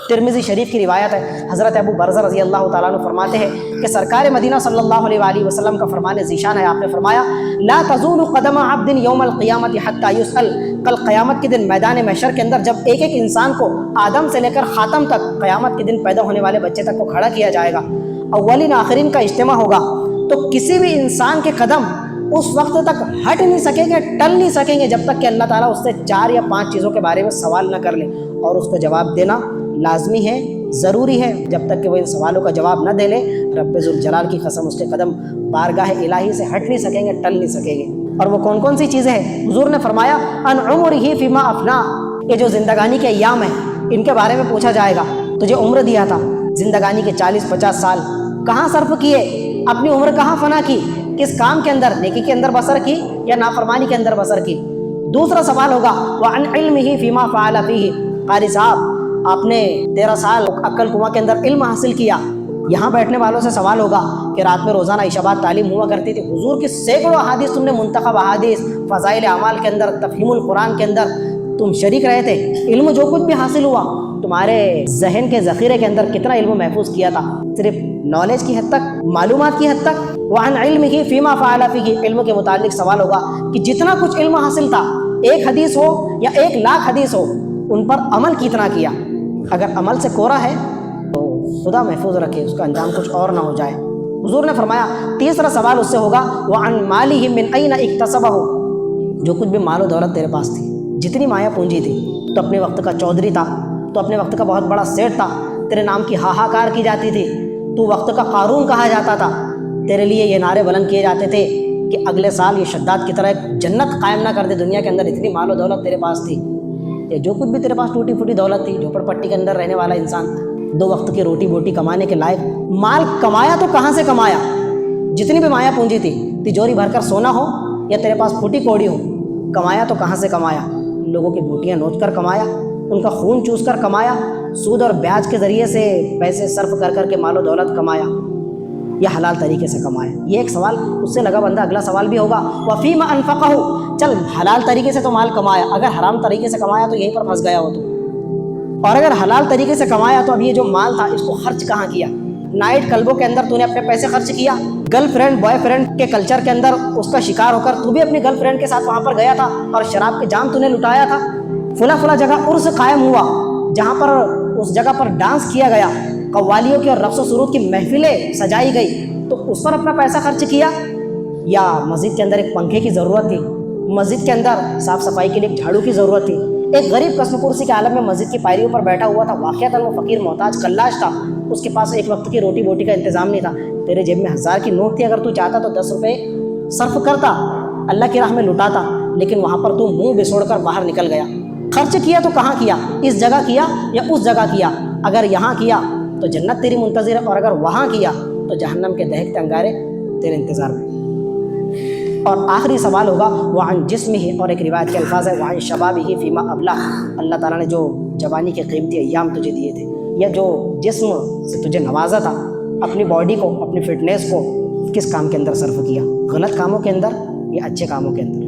ترمذی شریف کی روایت ہے، حضرت ابو برزہ رضی اللہ تعالیٰ عنہ فرماتے ہیں کہ سرکار مدینہ صلی اللہ علیہ وآلہ وسلم کا فرمان ذیشان ہے، آپ نے فرمایا لا تزول قدم عبد یوم القیامت حتی یسأل، کل قیامت کے دن میدان محشر کے اندر جب ایک ایک انسان کو آدم سے لے کر خاتم تک قیامت کے دن پیدا ہونے والے بچے تک کو کھڑا کیا جائے گا، اولین آخرین کا اجتماع ہوگا، تو کسی بھی انسان کے قدم اس وقت تک ہٹ نہیں سکیں گے، ٹل نہیں سکیں گے جب تک کہ اللہ تعالیٰ اس سے 4 یا 5 چیزوں کے بارے میں سوال نہ کر لے، اور اس کو جواب دینا لازمی ہے، ضروری ہے۔ جب تک کہ وہ ان سوالوں کا جواب نہ دے لے، رب ذوالجلال کی قسم اس کے قدم بارگاہ الہی سے ہٹ نہیں سکیں گے، ٹل نہیں سکیں گے۔ اور وہ کون کون سی چیزیں ہیں؟ حضور نے فرمایا ان عمرہ فیما افنا، یہ جو زندگانی کے ایام ہیں ان کے بارے میں پوچھا جائے گا، تجھے عمر دیا تھا، زندگانی کے 40-50 سال کہاں صرف کیے، اپنی عمر کہاں فنا کی، کس کام کے اندر، نیکی کے اندر بسر کی یا نافرمانی کے اندر بسر کی۔ دوسرا سوال ہوگا وعن علمہ فیما فعل فیہ، قاری صاحب آپ نے 13 سال عقل کنواں کے اندر علم حاصل کیا، یہاں بیٹھنے والوں سے سوال ہوگا کہ رات میں روزانہ عشاء بعد تعلیم ہوا کرتی تھی، حضور کی سینکڑوں احادیث تم نے منتخب احادیث، فضائل اعمال کے اندر، تفہیم القرآن کے اندر تم شریک رہے تھے، علم جو کچھ بھی حاصل ہوا تمہارے ذہن کے ذخیرے کے اندر کتنا علم محفوظ کیا تھا؟ صرف نالج کی حد تک، معلومات کی حد تک۔ وعن علمہ فیما فعل فیہ، علم کے متعلق سوال ہوگا کہ جتنا کچھ علم حاصل تھا، 1 حدیث ہو یا 1,00,000 حدیث ہو، ان پر عمل کتنا کیا؟ اگر عمل سے کوڑا ہے تو خدا محفوظ رکھے اس کا انجام کچھ اور نہ ہو جائے۔ حضور نے فرمایا تیسرا سوال اس سے ہوگا وعن مالہ من این اکتسبہ، جو کچھ بھی مال و دولت تیرے پاس تھی، جتنی مایا پونجی تھی، تو اپنے وقت کا چودھری تھا، تو اپنے وقت کا بہت بڑا سیٹ تھا، تیرے نام کی ہاہاکار کی جاتی تھی، تو وقت کا قارون کہا جاتا تھا، تیرے لیے یہ نعرے بلند کیے جاتے تھے کہ اگلے سال یہ شداد کی طرح ایک جنت قائم نہ کر دے دنیا کے اندر، اتنی مال و دولت تیرے پاس تھی۔ یہ جو کچھ بھی تیرے پاس ٹوٹی پھوٹی دولت تھی، جھوپڑ پٹی کے اندر رہنے والا انسان، 2 وقت کی روٹی بوٹی کمانے کے لائق مال کمایا تو کہاں سے کمایا؟ جتنی بھی مایا پونجی تھی، تجوری بھر کر سونا ہو یا تیرے پاس پھوٹی کوڑی ہو، کمایا تو کہاں سے کمایا؟ لوگوں کی بوٹیاں نوچ کر کمایا، ان کا خون چوس کر کمایا، سود اور بیاج کے ذریعے سے پیسے صرف کر کر کے مال و دولت کمایا، یا حلال طریقے سے کمایا؟ یہ ایک سوال اس سے لگا بندہ، اگلا سوال بھی ہوگا وفیما انفقہ، چل حلال طریقے سے تو مال کمایا، اگر حرام طریقے سے کمایا تو یہیں پر پھنس گیا ہو تو، اور اگر حلال طریقے سے کمایا تو اب یہ جو مال تھا اس کو خرچ کہاں کیا؟ نائٹ کلبوں کے اندر تو نے اپنے پیسے خرچ کیا، گرل فرینڈ بوائے فرینڈ کے کلچر کے اندر اس کا شکار ہو کر تو بھی اپنی گرل فرینڈ کے ساتھ وہاں پر گیا تھا اور شراب کے جام تو نے لٹایا تھا، فلاں جگہ عرس قائم ہوا جہاں پر اس جگہ پر ڈانس کیا گیا، قوالیوں کی اور رقص و سرود کی محفلیں سجائی گئی، تو اس پر اپنا پیسہ خرچ کیا؟ یا مسجد کے اندر ایک پنکھے کی ضرورت تھی، مسجد کے اندر صاف صفائی کے لیے ایک جھاڑو کی ضرورت تھی، ایک غریب قسم پرسی کے عالم میں مسجد کی پائریوں پر بیٹھا ہوا تھا، واقعتاً وہ فقیر محتاج کلاش تھا، اس کے پاس ایک وقت کی روٹی بوٹی کا انتظام نہیں تھا، تیرے جیب میں 1000 کی نوٹ تھی، اگر تو چاہتا تو 10 روپے صرف کرتا، اللہ کی راہ میں لٹاتا، لیکن وہاں پر تو منہ بسوڑ کر باہر نکل گیا۔ خرچ کیا تو کہاں کیا؟ اس جگہ کیا یا اس جگہ کیا؟ اگر یہاں کیا تو جنت تیری منتظر ہے، اور اگر وہاں کیا تو جہنم کے دہکتے انگارے تیرے انتظار میں۔ اور آخری سوال ہوگا وعن جسمہ، اور ایک روایت کے الفاظ ہے وعن شبابہ فیما ابلا، اللہ تعالیٰ نے جو جوانی کے قیمتی ایام تجھے دیے تھے، یا جو جسم سے تجھے نوازا تھا، اپنی باڈی کو، اپنی فٹنس کو کس کام کے اندر صرف کیا؟ غلط کاموں کے اندر یا اچھے کاموں کے اندر؟